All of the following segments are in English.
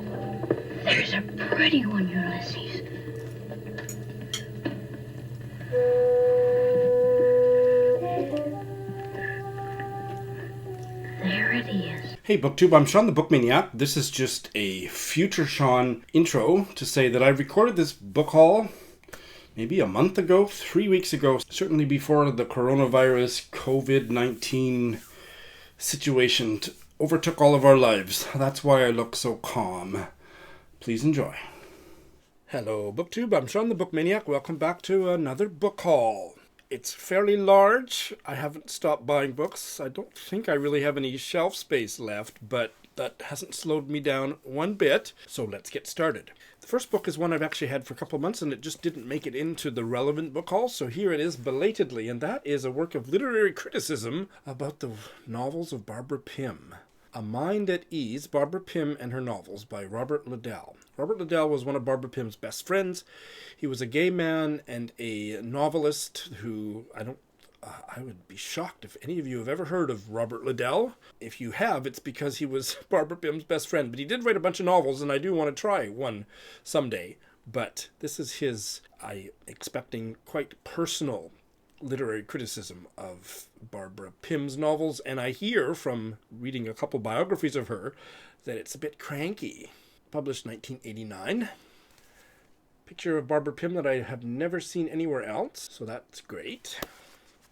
There's a pretty one, Ulysses. There it is. Hey BookTube, I'm Sean the Book Maniac. This is just a future Sean intro to say that I recorded this book haul maybe a month ago, 3 weeks ago, certainly before the coronavirus COVID-19 situation overtook all of our lives. That's why I look so calm. Please enjoy. Hello BookTube, I'm Sean the Book Maniac. Welcome back to another book haul. It's fairly large. I haven't stopped buying books. I don't think I really have any shelf space left, but that hasn't slowed me down one bit. So let's get started. The first book is one I've actually had for a couple of months, and it just didn't make it into the relevant book haul, so here it is belatedly, and that is a work of literary criticism about the novels of Barbara Pym. A Mind at Ease, Barbara Pym and Her Novels by Robert Liddell. Robert Liddell was one of Barbara Pym's best friends. He was a gay man and a novelist who I would be shocked if any of you have ever heard of Robert Liddell. If you have, it's because he was Barbara Pym's best friend. But he did write a bunch of novels, and I do want to try one someday. But this is his, expecting quite personal literary criticism of Barbara Pym's novels, and I hear from reading a couple biographies of her that it's a bit cranky. Published 1989. Picture of Barbara Pym that I have never seen anywhere else, so that's great.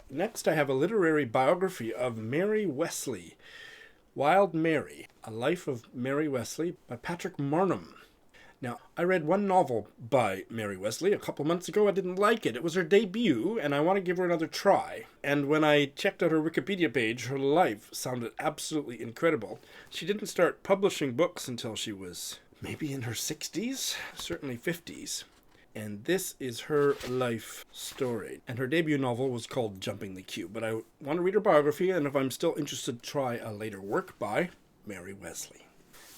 Next, I have a literary biography of Mary Wesley, Wild Mary, A Life of Mary Wesley by Patrick Marnham. Now, I read one novel by Mary Wesley a couple months ago. I didn't like it. It was her debut, and I want to give her another try. And when I checked out her Wikipedia page, her life sounded absolutely incredible. She didn't start publishing books until she was maybe in her 60s, certainly 50s. And this is her life story. And her debut novel was called Jumping the Queue. But I want to read her biography, and if I'm still interested, try a later work by Mary Wesley.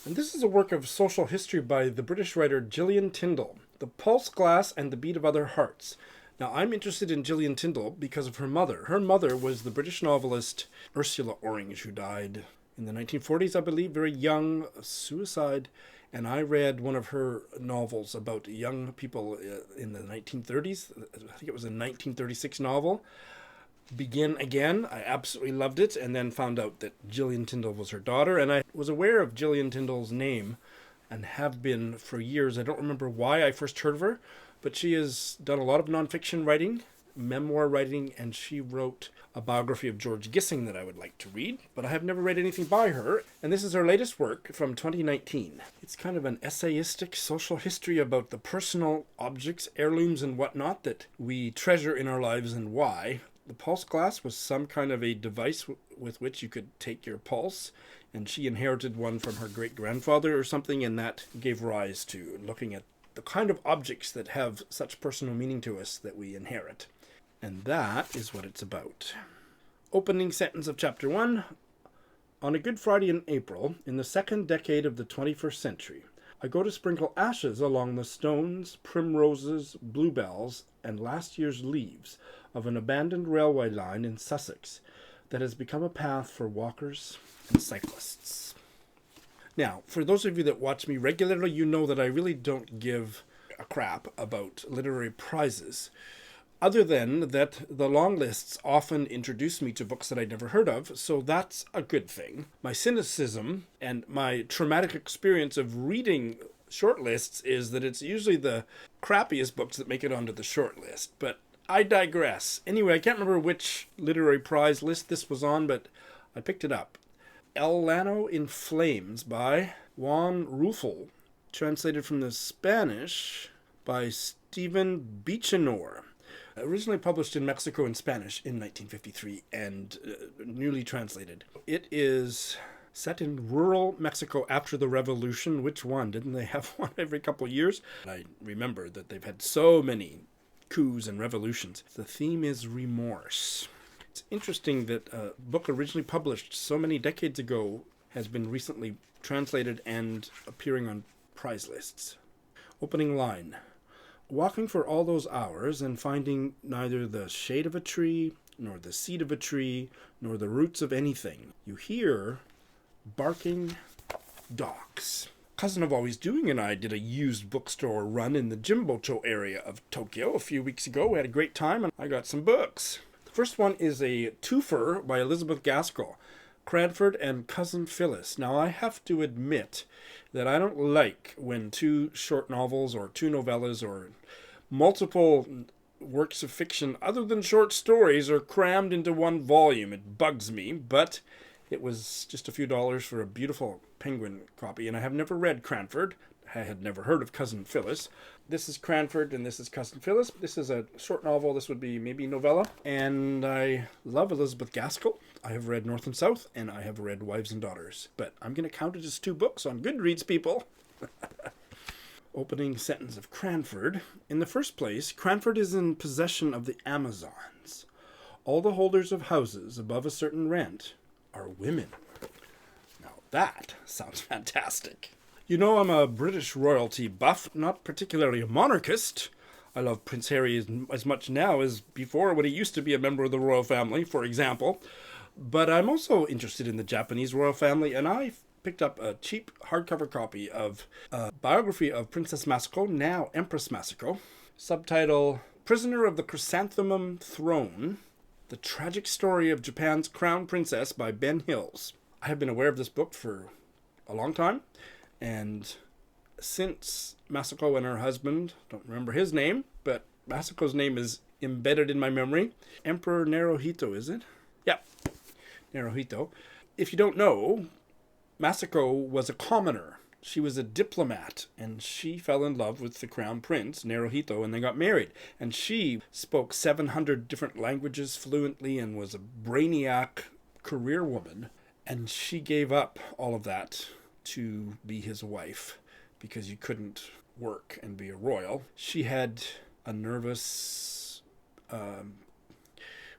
And this is a work of social history by the British writer Gillian Tyndall, The Pulse Glass and the Beat of Other Hearts. Now, I'm interested in Gillian Tyndall because of her mother. Her mother was the British novelist Ursula Orange, who died in the 1940s, I believe, very young, suicide. And I read one of her novels about young people in the 1930s. I think it was a 1936 novel. Begin Again. I absolutely loved it, and then found out that Gillian Tyndall was her daughter, and I was aware of Gillian Tyndall's name and have been for years. I don't remember why I first heard of her, but she has done a lot of nonfiction writing, memoir writing, and she wrote a biography of George Gissing that I would like to read, but I have never read anything by her, and this is her latest work from 2019. It's kind of an essayistic social history about the personal objects, heirlooms, and whatnot that we treasure in our lives and why. The pulse glass was some kind of a device with which you could take your pulse, and she inherited one from her great-grandfather or something, and that gave rise to looking at the kind of objects that have such personal meaning to us that we inherit. And that is what it's about. Opening sentence of chapter 1. On a Good Friday in April, in the second decade of the 21st century, I go to sprinkle ashes along the stones, primroses, bluebells, and last year's leaves of an abandoned railway line in Sussex that has become a path for walkers and cyclists. Now, for those of you that watch me regularly, you know that I really don't give a crap about literary prizes, other than that the long lists often introduce me to books that I'd never heard of, so that's a good thing. My cynicism and my traumatic experience of reading short lists is that it's usually the crappiest books that make it onto the short list, but I digress. Anyway, I can't remember which literary prize list this was on, but I picked it up. El Llano in Flames by Juan Rulfo, translated from the Spanish by Stephen Beechenor. Originally published in Mexico in Spanish in 1953 and newly translated. It is set in rural Mexico after the revolution. Which one? Didn't they have one every couple of years? I remember that they've had so many coups and revolutions. The theme is remorse. It's interesting that a book originally published so many decades ago has been recently translated and appearing on prize lists. Opening line. Walking for all those hours and finding neither the shade of a tree, nor the seed of a tree, nor the roots of anything. You hear barking dogs. Cousin of Always Doing and I did a used bookstore run in the Jimbocho area of Tokyo a few weeks ago. We had a great time and I got some books. The first one is a twofer by Elizabeth Gaskell, Cranford and Cousin Phyllis. Now, I have to admit that I don't like when two short novels or two novellas or multiple works of fiction other than short stories are crammed into one volume. It bugs me, but it was just a few dollars for a beautiful Penguin copy, and I have never read Cranford. I had never heard of Cousin Phyllis. This is Cranford and this is Cousin Phyllis. This is a short novel. This would be maybe novella. And I love Elizabeth Gaskell. I have read North and South, and I have read Wives and Daughters. But I'm going to count it as two books on Goodreads, people. Opening sentence of Cranford. In the first place, Cranford is in possession of the Amazons. All the holders of houses above a certain rent are women. Now that sounds fantastic. You know, I'm a British royalty buff, not particularly a monarchist. I love Prince Harry as much now as before when he used to be a member of the royal family, for example. But I'm also interested in the Japanese royal family, and I picked up a cheap hardcover copy of a biography of Princess Masako, now Empress Masako, subtitle Prisoner of the Chrysanthemum Throne, The Tragic Story of Japan's Crown Princess by Ben Hills. I have been aware of this book for a long time, and since Masako and her husband, don't remember his name, but Masako's name is embedded in my memory. Emperor Naruhito, is it? Yeah, Naruhito. If you don't know, Masako was a commoner. She was a diplomat, and she fell in love with the crown prince, Naruhito, and they got married. And she spoke 700 different languages fluently and was a brainiac career woman. And she gave up all of that to be his wife because you couldn't work and be a royal. She had a nervous,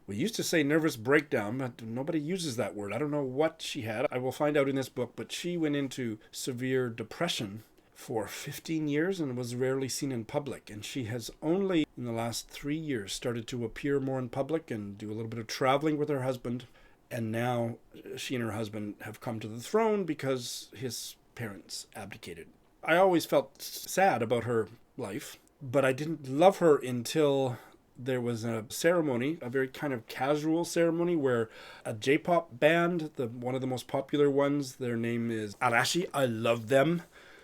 we used to say nervous breakdown, but nobody uses that word. I don't know what she had. I will find out in this book, but she went into severe depression for 15 years and was rarely seen in public. And she has only in the last 3 years started to appear more in public and do a little bit of traveling with her husband. And now she and her husband have come to the throne because his parents abdicated. I always felt sad about her life, but I didn't love her until there was a ceremony, a very kind of casual ceremony, where a J-pop band, one of the most popular ones, their name is Arashi. I love them.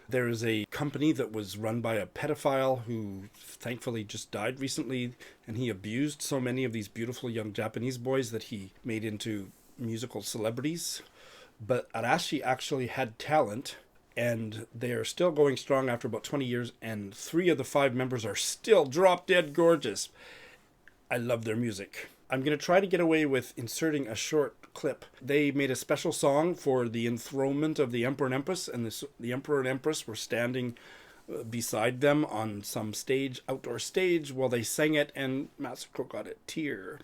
There is a company that was run by a pedophile who thankfully just died recently, and he abused so many of these beautiful young Japanese boys that he made into musical celebrities. But Arashi actually had talent, and they are still going strong after about 20 years, and 3 of the 5 members are still drop-dead gorgeous. I love their music. I'm going to try to get away with inserting a short clip. They made a special song for the enthronement of the Emperor and Empress, and the Emperor and Empress were standing beside them on some stage, outdoor stage, while they sang it, and Masako got a tear.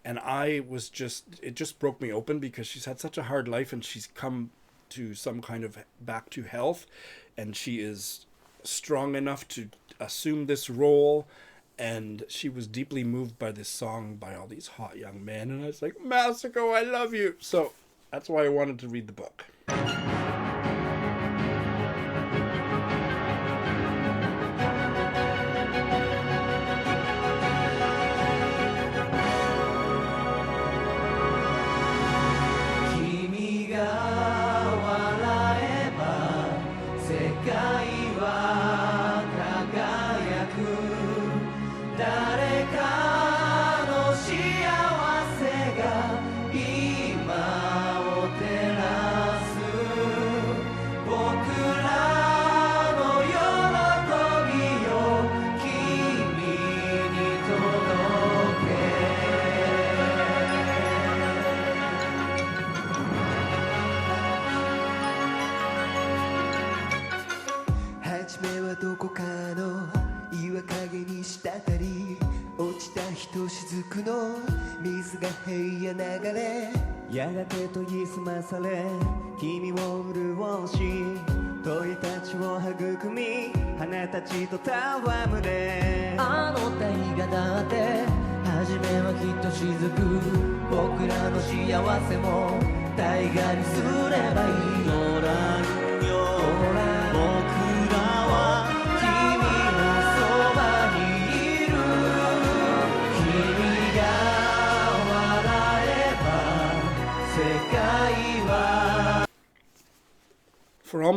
And it just broke me open because she's had such a hard life, and she's come to some kind of back to health, and she is strong enough to assume this role. And she was deeply moved by this song by all these hot young men. And I was like, Masako, I love you. So that's why I wanted to read the book.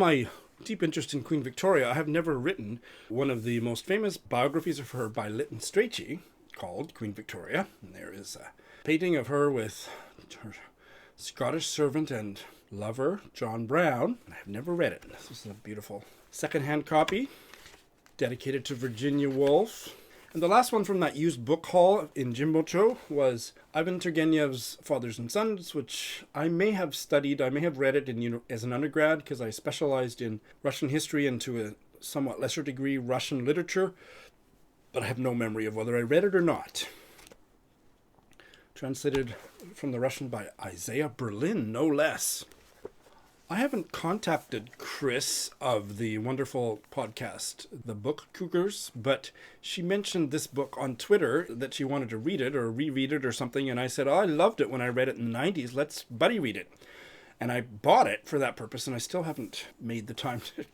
my deep interest in Queen Victoria, I have never written one of the most famous biographies of her by Lytton Strachey, called Queen Victoria. And there is a painting of her with her Scottish servant and lover, John Brown. I have never read it. This is a beautiful secondhand copy dedicated to Virginia Woolf. And the last one from that used book haul in Jimbocho was Ivan Turgenev's Fathers and Sons, which I may have studied. I may have read it as an undergrad because I specialized in Russian history and to a somewhat lesser degree Russian literature, but I have no memory of whether I read it or not. Translated from the Russian by Isaiah Berlin, no less. I haven't contacted Chris of the wonderful podcast, The Book Cougars, but she mentioned this book on Twitter that she wanted to read it or reread it or something, and I said, oh, I loved it when I read it in the 90s, let's buddy read it. And I bought it for that purpose, and I still haven't made the time to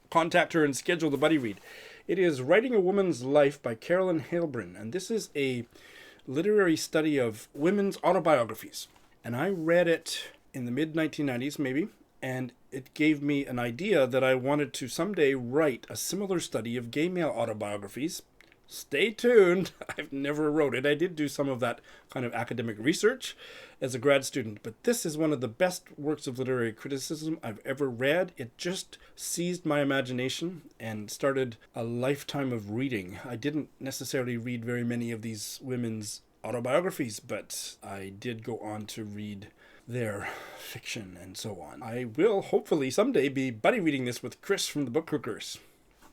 contact her and schedule the buddy read. It is Writing a Woman's Life by Carolyn Halbrun, and this is a literary study of women's autobiographies. And I read it in the mid-1990s, maybe, and it gave me an idea that I wanted to someday write a similar study of gay male autobiographies. Stay tuned. I've never wrote it. I did do some of that kind of academic research as a grad student, but this is one of the best works of literary criticism I've ever read. It just seized my imagination and started a lifetime of reading. I didn't necessarily read very many of these women's autobiographies, but I did go on to read their fiction and so on. I will hopefully someday be buddy reading this with Chris from the Book Cookers.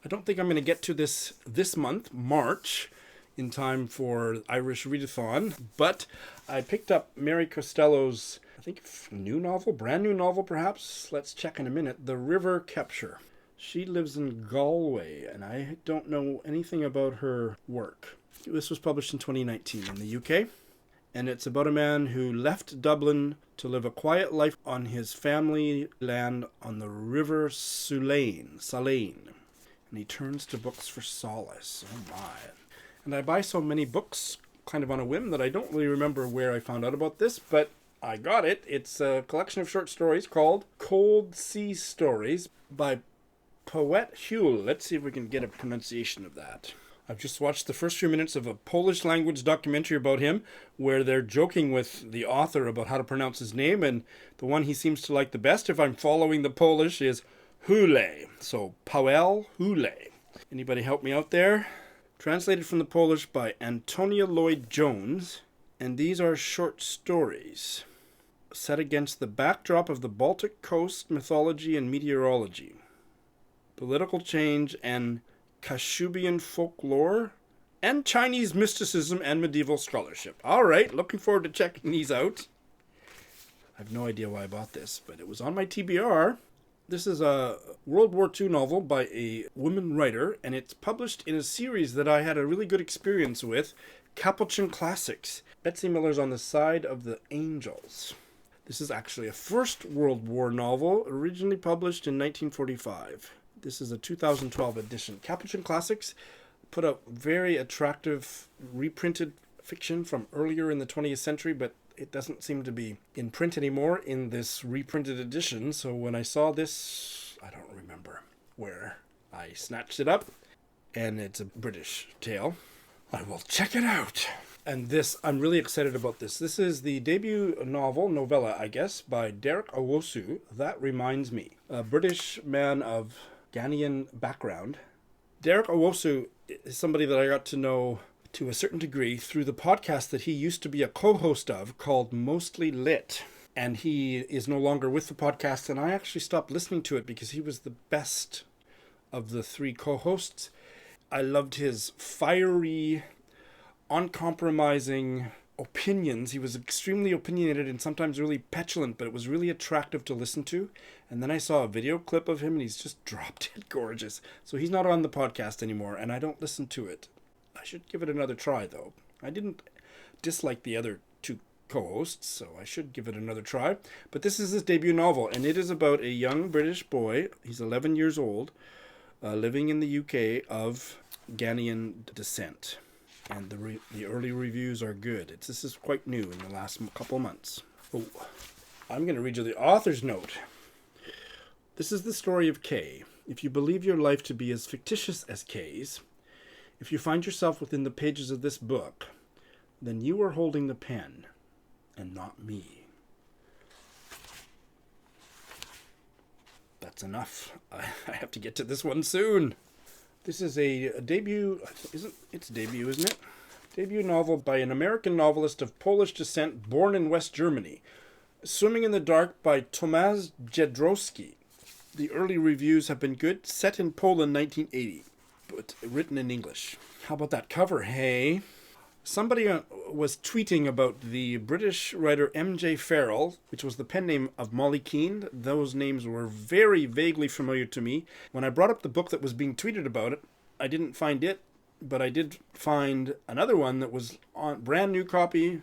I don't think I'm going to get to this month, March, in time for Irish Readathon, but I picked up Mary Costello's, I think, brand new novel perhaps. Let's check in a minute. The River Capture. She lives in Galway, and I don't know anything about her work. This was published in 2019 in the UK. And it's about a man who left Dublin to live a quiet life on his family land on the River Sulaine. And he turns to books for solace. Oh my. And I buy so many books kind of on a whim that I don't really remember where I found out about this, but I got it. It's a collection of short stories called Cold Sea Stories by Poet Huel. Let's see if we can get a pronunciation of that. I've just watched the first few minutes of a Polish language documentary about him where they're joking with the author about how to pronounce his name, and the one he seems to like the best, if I'm following the Polish, is Hule. So Paweł Hule. Anybody help me out there? Translated from the Polish by Antonia Lloyd-Jones, and these are short stories set against the backdrop of the Baltic coast mythology and meteorology, political change and Kashubian folklore, and Chinese mysticism and medieval scholarship. All right, looking forward to checking these out. I have no idea why I bought this, but it was on my TBR. This is a World War II novel by a woman writer, and it's published in a series that I had a really good experience with, Capuchin Classics. Betsy Miller's On the Side of the Angels. This is actually a First World War novel, originally published in 1945. This is a 2012 edition. Capuchin Classics put out very attractive reprinted fiction from earlier in the 20th century, but it doesn't seem to be in print anymore in this reprinted edition. So when I saw this, I don't remember where, I snatched it up, and it's a British tale. I will check it out. And this, I'm really excited about this. This is the debut novella, I guess, by Derek Owosu. That reminds me. A British man of Ghanaian background. Derek Owosu is somebody that I got to know to a certain degree through the podcast that he used to be a co-host of called Mostly Lit. And he is no longer with the podcast, and I actually stopped listening to it because he was the best of the three co-hosts. I loved his fiery, uncompromising opinions. He was extremely opinionated and sometimes really petulant, but it was really attractive to listen to. And then I saw a video clip of him, and he's just drop dead gorgeous. So he's not on the podcast anymore, and I don't listen to it. I should give it another try, though. I didn't dislike the other two co-hosts, so I should give it another try. But this is his debut novel, and it is about a young British boy. He's 11 years old, living in the UK of Ghanaian descent. And the early reviews are good. This is quite new in the last couple months. Oh, I'm going to read you the author's note. This is the story of Kay. If you believe your life to be as fictitious as Kay's, if you find yourself within the pages of this book, then you are holding the pen, and not me. That's enough. I have to get to this one soon. This is a debut, it's debut, isn't it? Debut novel by an American novelist of Polish descent born in West Germany. Swimming in the Dark by Tomasz Jedrowski. The early reviews have been good. Set in Poland, 1980, but written in English. How about that cover, hey? Somebody was tweeting about the British writer M.J. Farrell, which was the pen name of Molly Keane. Those names were very vaguely familiar to me. When I brought up the book that was being tweeted about it, I didn't find it, but I did find another one that was on brand new copy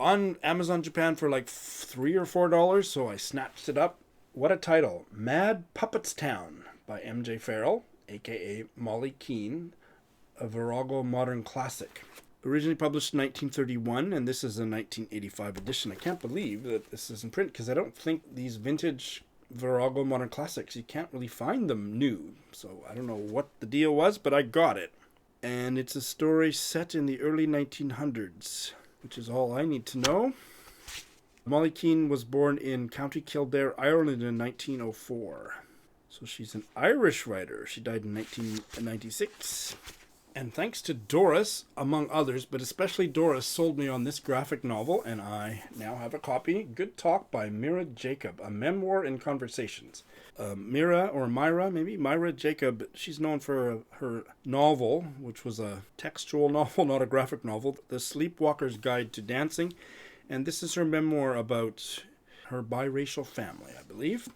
on Amazon Japan for like $3 or $4, so I snatched it up. What a title. Mad Puppets Town by M.J. Farrell, a.k.a. Molly Keane, a Virago modern classic. Originally published in 1931, and this is a 1985 edition. I can't believe that this is in print, because I don't think these vintage Virago modern classics, you can't really find them new. So I don't know what the deal was, but I got it. And it's a story set in the early 1900s, which is all I need to know. Molly Keane was born in County Kildare, Ireland in 1904. So she's an Irish writer. She died in 1996. And thanks to Doris, among others, but especially Doris, sold me on this graphic novel, and I now have a copy. Good Talk by Myra Jacob, a memoir in conversations. Myra Jacob, she's known for her novel, which was a textual novel, not a graphic novel, The Sleepwalker's Guide to Dancing. And this is her memoir about her biracial family, I believe.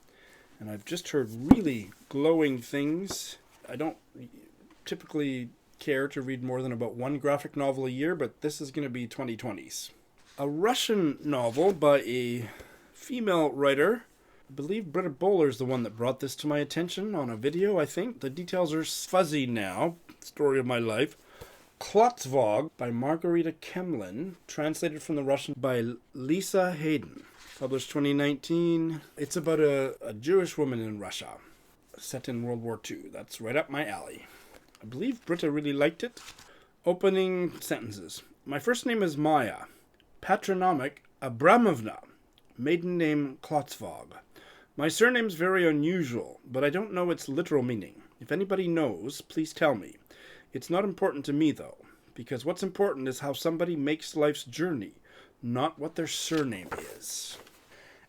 And I've just heard really glowing things. I don't typically care to read more than about one graphic novel a year, but this is going to be 2020s. A Russian novel by a female writer. I believe Britta Bowler is the one that brought this to my attention on a video, I think. The details are fuzzy now. Story of my life. Klotzvog by Margarita Kemlin, translated from the Russian by Lisa Hayden. Published 2019. It's about a Jewish woman in Russia, set in World War II. That's right up my alley. I believe Britta really liked it. Opening sentences. My first name is Maya. Patronymic Abramovna. Maiden name Klotzvog. My surname's very unusual, but I don't know its literal meaning. If anybody knows, please tell me. It's not important to me, though, because what's important is how somebody makes life's journey, not what their surname is.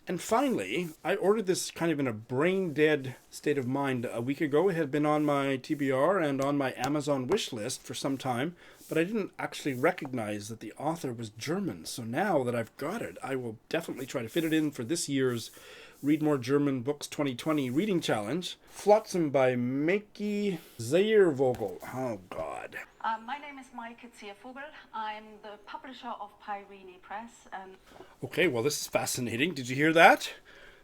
And finally, I ordered this kind of in a brain-dead state of mind a week ago. It had been on my TBR and on my Amazon wish list for some time, but I didn't actually recognize that the author was German. So now that I've got it, I will definitely try to fit it in for this year's Read More German Books 2020 Reading Challenge. Flotsam by Maike Ziervogel. Oh, God. My name is Maike Ziervogel. I'm the publisher of Pyrene Press. Okay, well, this is fascinating. Did you hear that?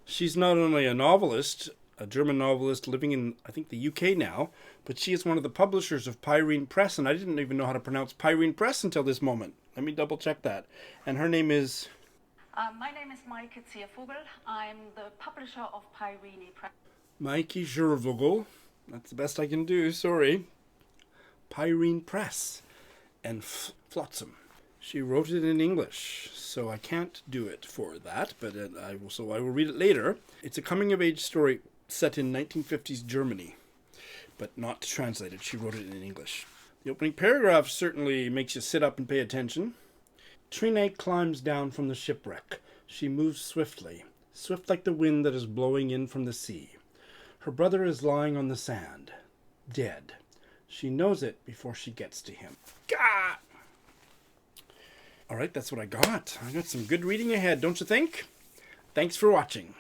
She's not only a novelist, a German novelist living in, I think, the UK now, but she is one of the publishers of Pyrene Press, and I didn't even know how to pronounce Pyrene Press until this moment. Let me double check that. And her name is... My name is Maike Ziervogel. I'm the publisher of Pyrene Press. Maike Ziervogel. That's the best I can do, sorry. Pyrene Press. And Flotsam. She wrote it in English, so I can't do it for that, but I will read it later. It's a coming-of-age story set in 1950s Germany, but not translated. She wrote it in English. The opening paragraph certainly makes you sit up and pay attention. Trine climbs down from the shipwreck. She moves swiftly, swift like the wind that is blowing in from the sea. Her brother is lying on the sand, dead. She knows it before she gets to him. Gah! All right, that's what I got. I got some good reading ahead, don't you think? Thanks for watching.